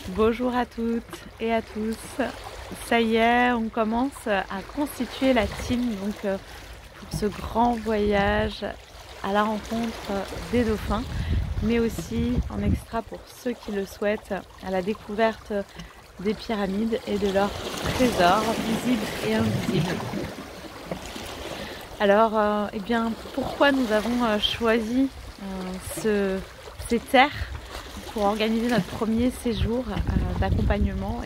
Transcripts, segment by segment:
Bonjour à toutes et à tous. Ça y est, on commence à constituer la team pour ce grand voyage à la rencontre des dauphins, mais aussi en extra pour ceux qui le souhaitent, à la découverte des pyramides et de leurs trésors visibles et invisibles. Alors, pourquoi nous avons choisi ces terres pour organiser notre premier séjour d'accompagnement?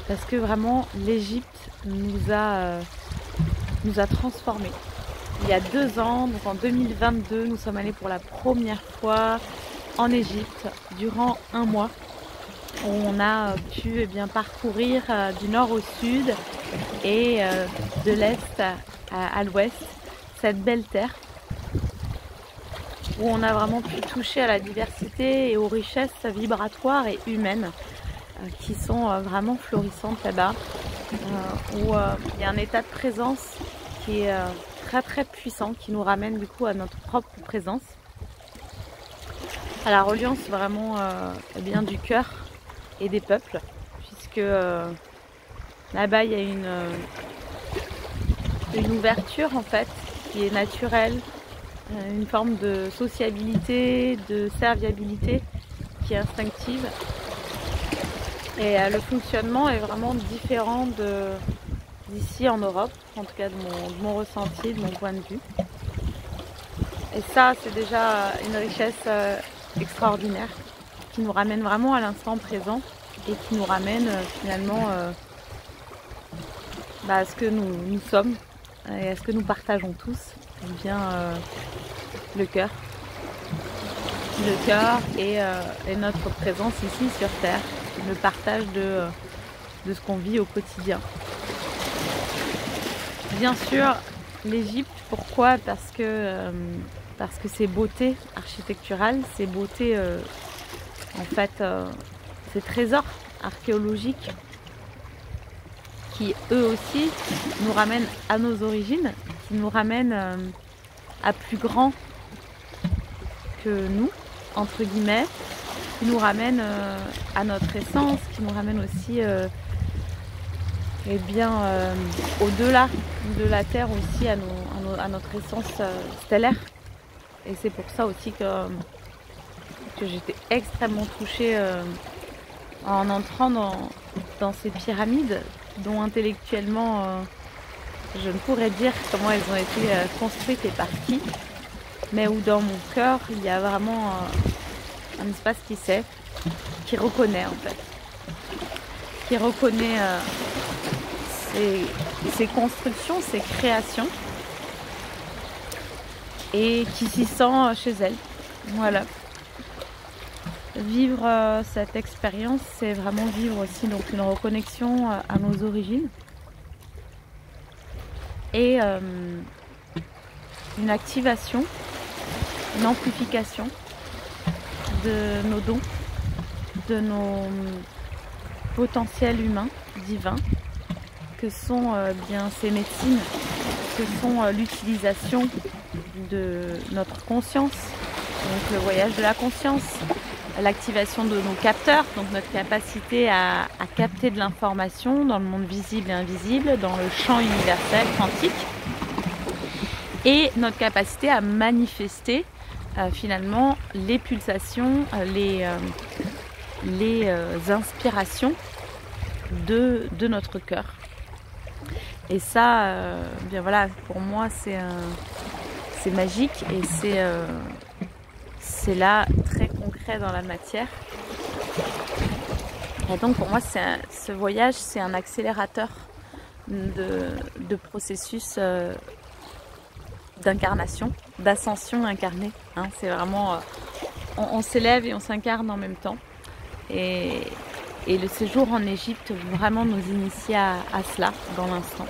Parce que vraiment l'Égypte nous a transformés. Il y a 2 ans, donc en 2022, nous sommes allés pour la première fois en Égypte durant 1 mois. On a pu parcourir du nord au sud et de l'est à l'ouest cette belle terre, où on a vraiment pu toucher à la diversité et aux richesses vibratoires et humaines qui sont vraiment florissantes là-bas, où il y a un état de présence qui est très très puissant, qui nous ramène du coup à notre propre présence, à la reliance vraiment du cœur et des peuples, puisque là-bas il y a une ouverture en fait qui est naturelle, une forme de sociabilité, de serviabilité qui est instinctive, et le fonctionnement est vraiment différent d'ici en Europe, en tout cas de mon ressenti, de mon point de vue. Et ça, c'est déjà une richesse extraordinaire qui nous ramène vraiment à l'instant présent et qui nous ramène finalement à ce que nous sommes et à ce que nous partageons tous, le cœur et notre présence ici sur Terre, le partage de ce qu'on vit au quotidien. Bien sûr, l'Égypte, pourquoi? Parce que ces beautés architecturales, ces beautés, ces trésors archéologiques qui eux aussi nous ramènent à nos origines, qui nous ramènent à plus grand que nous, entre guillemets, qui nous ramènent à notre essence, qui nous ramènent aussi au-delà de la Terre aussi, à notre essence stellaire. Et c'est pour ça aussi que j'étais extrêmement touchée en entrant dans ces pyramides, dont intellectuellement je ne pourrais dire comment elles ont été construites et par qui, mais où dans mon cœur il y a vraiment un espace qui sait, qui reconnaît en fait, qui reconnaît ces constructions, ces créations, et qui s'y sent chez elle. Voilà. Vivre cette expérience, c'est vraiment vivre aussi une reconnexion à nos origines et une activation, une amplification de nos dons, de nos potentiels humains, divins, que sont ces médecines, que sont l'utilisation de notre conscience, donc le voyage de la conscience, l'activation de nos capteurs, donc notre capacité à capter de l'information dans le monde visible et invisible, dans le champ universel quantique, et notre capacité à manifester finalement les pulsations, les inspirations de notre cœur. Et ça, pour moi c'est magique, et c'est là très concret dans la matière. Et donc pour moi ce voyage, c'est un accélérateur de processus d'incarnation, d'ascension incarnée. C'est vraiment on s'élève et on s'incarne en même temps. Et le séjour en Égypte veut vraiment nous initier à cela dans l'instant.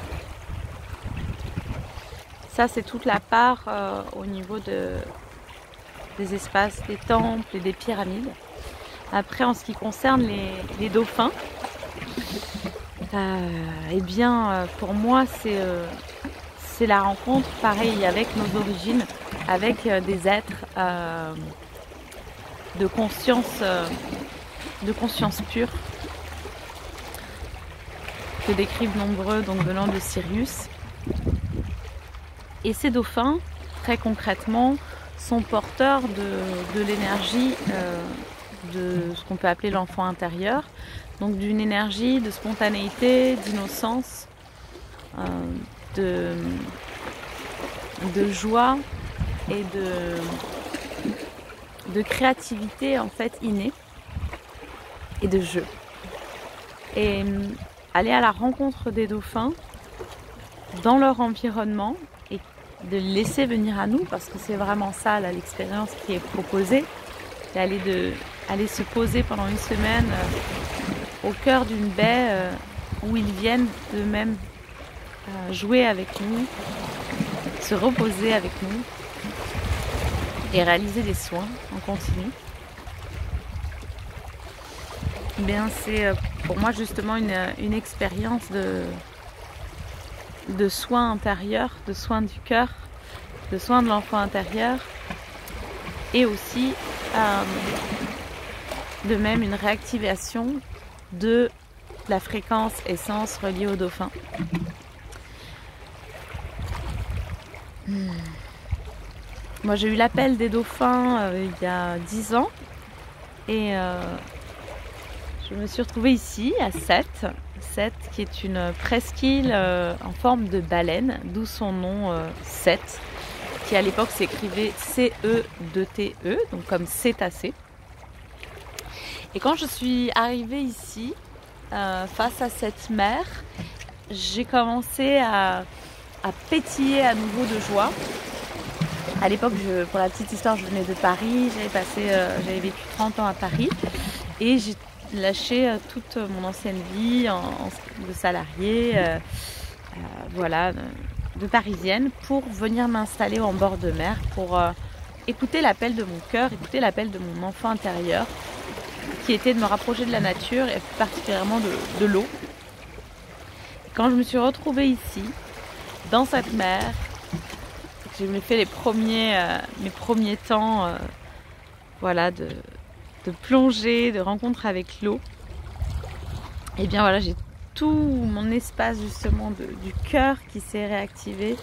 Ça, c'est toute la part au niveau des espaces, des temples et des pyramides. Après, en ce qui concerne les dauphins, pour moi, c'est la rencontre, pareil, avec nos origines, avec des êtres de conscience de conscience pure que décrivent nombreux donc venant de Sirius. Et ces dauphins, très concrètement, sont porteurs de l'énergie de ce qu'on peut appeler l'enfant intérieur, donc d'une énergie de spontanéité, d'innocence, de joie et de créativité en fait innée et de jeu. Et aller à la rencontre des dauphins dans leur environnement et de les laisser venir à nous, parce que c'est vraiment ça là, l'expérience qui est proposée, c'est aller se poser pendant une semaine au cœur d'une baie où ils viennent d'eux-mêmes jouer avec nous, se reposer avec nous et réaliser des soins en continu. Bien, c'est pour moi justement une expérience de soins intérieurs, de soins du cœur, de soins de l'enfant intérieur, et aussi de même une réactivation de la fréquence essence reliée au dauphin. Moi j'ai eu l'appel des dauphins il y a 10 ans et je me suis retrouvée ici à Sète, qui est une presqu'île en forme de baleine, d'où son nom Sète, qui à l'époque s'écrivait C-E-2-T-E, donc comme cétacé. Et quand je suis arrivée ici, face à cette mer, j'ai commencé à pétiller à nouveau de joie. À l'époque, pour la petite histoire, je venais de Paris, j'avais vécu 30 ans à Paris et j'ai lâché toute mon ancienne vie de salariée, voilà, de parisienne, pour venir m'installer en bord de mer, pour écouter l'appel de mon cœur, écouter l'appel de mon enfant intérieur, qui était de me rapprocher de la nature et plus particulièrement de l'eau. Quand je me suis retrouvée ici, dans cette mer, j'ai fait mes premiers temps voilà, de plongée, de rencontre avec l'eau. Et bien voilà, j'ai tout mon espace justement du cœur qui s'est réactivé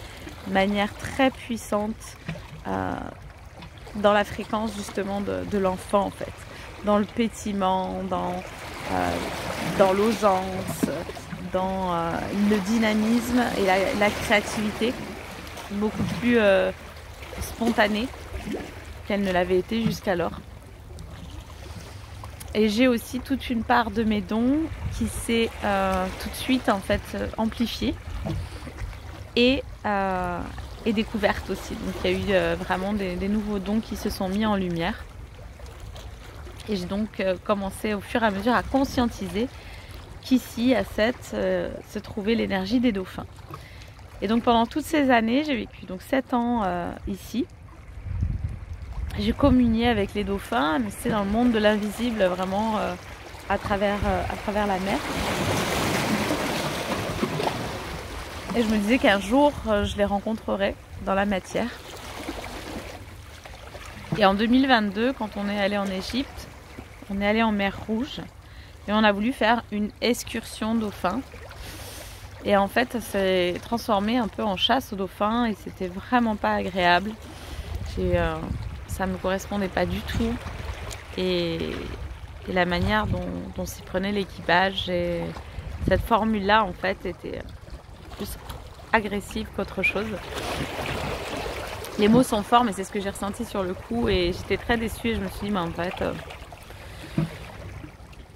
de manière très puissante dans la fréquence justement de l'enfant en fait. Dans le pétillement, dans l'osance, dans le dynamisme et la créativité beaucoup plus spontanée qu'elle ne l'avait été jusqu'alors. Et j'ai aussi toute une part de mes dons qui s'est tout de suite en fait amplifiée et découverte aussi. Donc il y a eu vraiment des nouveaux dons qui se sont mis en lumière. Et j'ai donc commencé au fur et à mesure à conscientiser qu'ici, à Sète, se trouvait l'énergie des dauphins. Et donc pendant toutes ces années, j'ai vécu donc 7 ans ici. J'ai communié avec les dauphins, mais c'est dans le monde de l'invisible, vraiment à travers la mer. Et je me disais qu'un jour, je les rencontrerais dans la matière. Et en 2022, quand on est allé en Égypte, on est allé en mer Rouge et on a voulu faire une excursion dauphin. Et en fait, ça s'est transformé un peu en chasse aux dauphins et c'était vraiment pas agréable. Ça ne me correspondait pas du tout. Et la manière dont s'y prenait l'équipage, et cette formule-là, en fait, était plus agressive qu'autre chose. Les mots sont forts, mais c'est ce que j'ai ressenti sur le coup et j'étais très déçue et je me suis dit, mais en fait,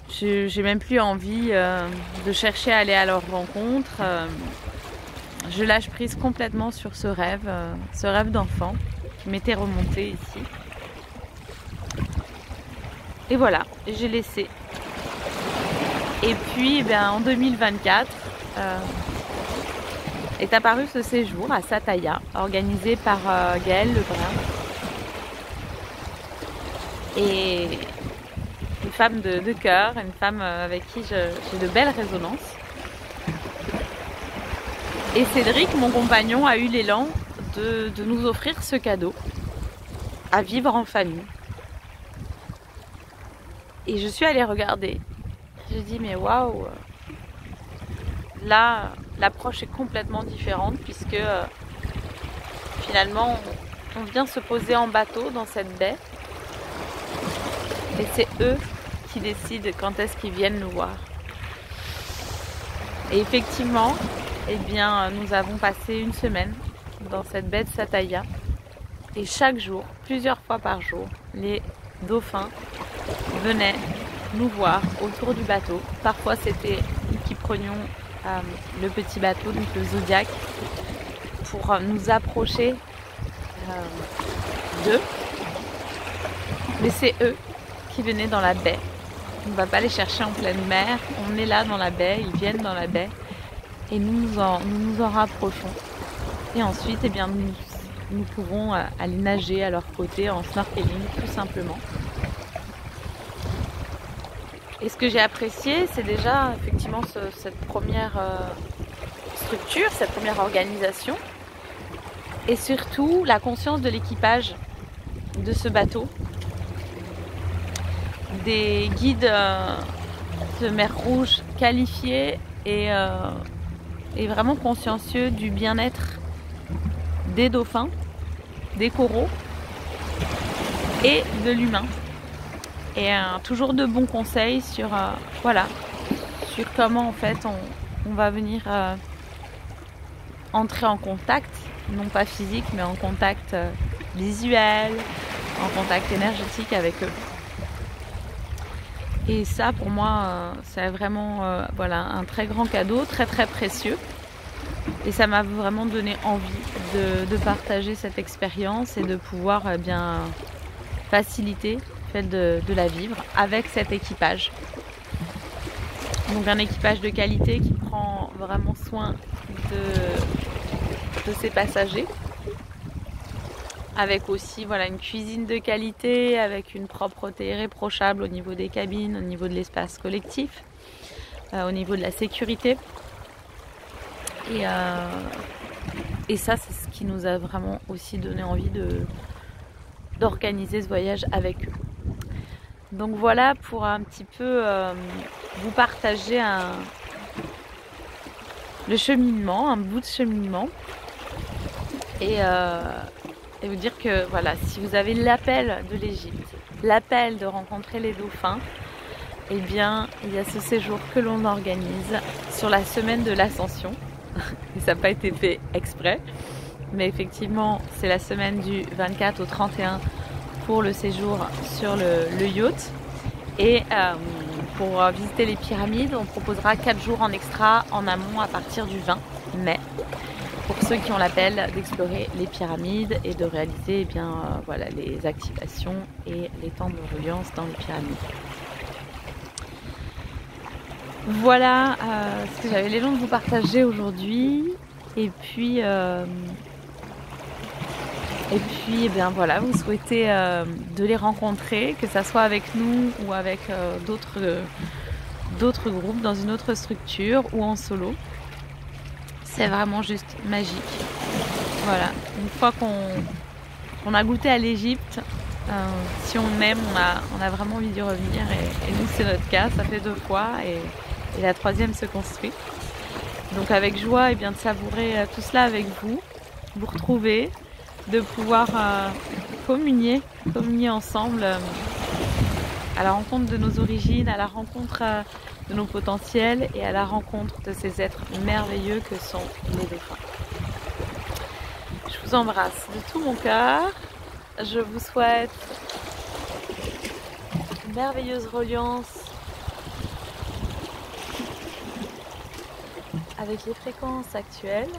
j'ai même plus envie de chercher à aller à leur rencontre. Je lâche prise complètement sur ce rêve d'enfant qui m'était remonté ici. Et voilà, j'ai laissé. Et puis, en 2024, est apparu ce séjour à Sataya, organisé par Gaël Lebrun. Et une femme de cœur, une femme avec qui j'ai de belles résonances. Et Cédric, mon compagnon, a eu l'élan de nous offrir ce cadeau à vivre en famille. Et je suis allée regarder. J'ai dit mais waouh, là l'approche est complètement différente puisque finalement on vient se poser en bateau dans cette baie et c'est eux qui décident quand est-ce qu'ils viennent nous voir. Et effectivement, eh bien, nous avons passé une semaine dans cette baie de Sathaya et chaque jour, plusieurs fois par jour, les dauphins venaient nous voir autour du bateau. Parfois c'était nous qui prenions le petit bateau, donc le Zodiac, pour nous approcher d'eux. Mais c'est eux qui venaient dans la baie. On ne va pas les chercher en pleine mer, on est là dans la baie, ils viennent dans la baie et nous nous en rapprochons. Et ensuite, eh bien, nous pouvons aller nager à leur côté en snorkeling tout simplement. Et ce que j'ai apprécié, c'est déjà effectivement cette première structure, cette première organisation et surtout la conscience de l'équipage de ce bateau. Des guides de mer Rouge qualifiés et vraiment consciencieux du bien-être des dauphins, des coraux et de l'humain. Et toujours de bons conseils sur, voilà, sur comment en fait on va venir entrer en contact, non pas physique mais en contact visuel, en contact énergétique avec eux. Et ça, pour moi, c'est vraiment voilà, un très grand cadeau, très très précieux. Et ça m'a vraiment donné envie de partager cette expérience et de pouvoir bien faciliter le fait de la vivre avec cet équipage. Donc un équipage de qualité qui prend vraiment soin de ses passagers. Avec aussi voilà, une cuisine de qualité, avec une propreté irréprochable au niveau des cabines, au niveau de l'espace collectif, au niveau de la sécurité. Et ça, c'est ce qui nous a vraiment aussi donné envie d'organiser ce voyage avec eux. Donc voilà pour un petit peu vous partager le cheminement, un bout de cheminement. Et vous dire que voilà, si vous avez l'appel de l'Égypte, l'appel de rencontrer les dauphins, eh bien il y a ce séjour que l'on organise sur la semaine de l'Ascension. Et ça n'a pas été fait exprès, mais effectivement c'est la semaine du 24 au 31 pour le séjour sur le yacht. Et pour visiter les pyramides, on proposera 4 jours en extra en amont à partir du 20 mai. Pour ceux qui ont l'appel d'explorer les pyramides et de réaliser eh bien, voilà, les activations et les temps de reliance dans les pyramides. Voilà ce que j'avais l'élan de vous partager aujourd'hui. Et puis eh bien voilà, vous souhaitez de les rencontrer, que ça soit avec nous ou avec d'autres groupes dans une autre structure ou en solo. C'est vraiment juste magique. Voilà, une fois qu'on a goûté à l'Égypte, si on aime, on a vraiment envie d'y revenir. Et nous, c'est notre cas, ça fait 2 fois et la 3e se construit. Donc avec joie, et bien, de savourer tout cela avec vous, vous retrouver, de pouvoir communier ensemble à la rencontre de nos origines, à la rencontre de nos potentiels et à la rencontre de ces êtres merveilleux que sont les dauphins. Je vous embrasse de tout mon cœur. Je vous souhaite une merveilleuse reliance avec les fréquences actuelles.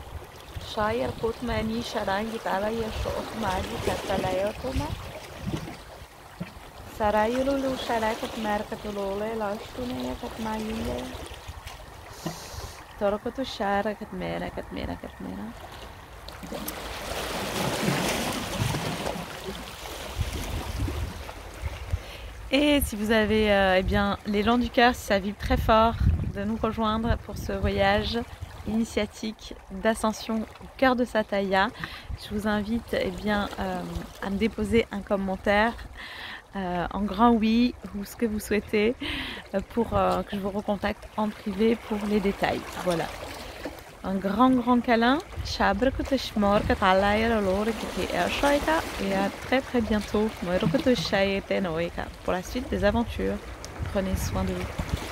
Et si vous avez eh bien, l'élan du cœur, si ça vibre très fort, de nous rejoindre pour ce voyage initiatique d'ascension au cœur de Sathaya, je vous invite eh bien, à me déposer un commentaire en grand oui ou ce que vous souhaitez pour que je vous recontacte en privé pour les détails. Voilà. Un grand câlin. Et à très bientôt pour la suite des aventures. Prenez soin de vous.